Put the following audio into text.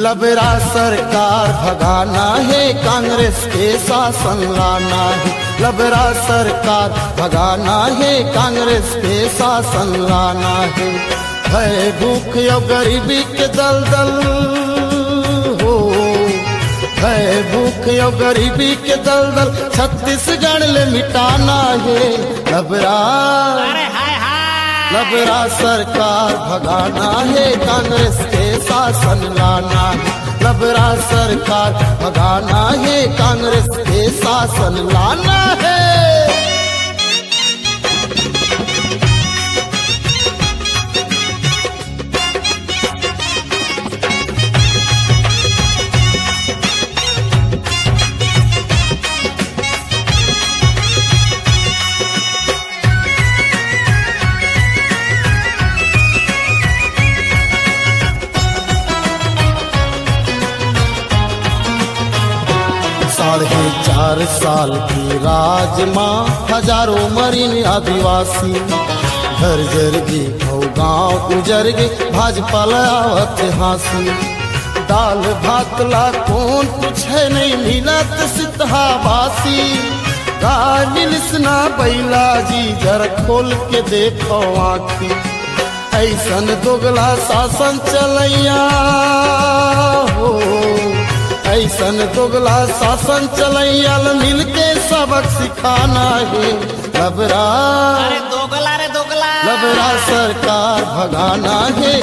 लबरा सरकार भगाना है, कांग्रेस के शासन लाना है। लबरा सरकार भगाना है, कांग्रेस के शासन लाना है। भूख या गरीबी के दलदल हो, भूख या गरीबी के दलदल छत्तीसगढ़ ले मिटाना है। लबरा सरकार भगाना है, कांग्रेस के शासन लाना है। लबरा सरकार भगाना है, कांग्रेस के शासन लाना है। साढ़े 4 साल की राज माँ, हजारों मरीन आदिवासी। घर जर गे गाँव उजर गे, भाजपा लावत हासी। दाल भात ला कौन कुछ है नहीं मिलत सितहाबासी। गाय मिलसना बैला जी जरा खोल के देखो आँखी। ऐसन दोगला शासन चलैया हो, ऐसन दोगला शासन चलैया मिल के सबक सिखाना है। लबरा सरकार भगाना है।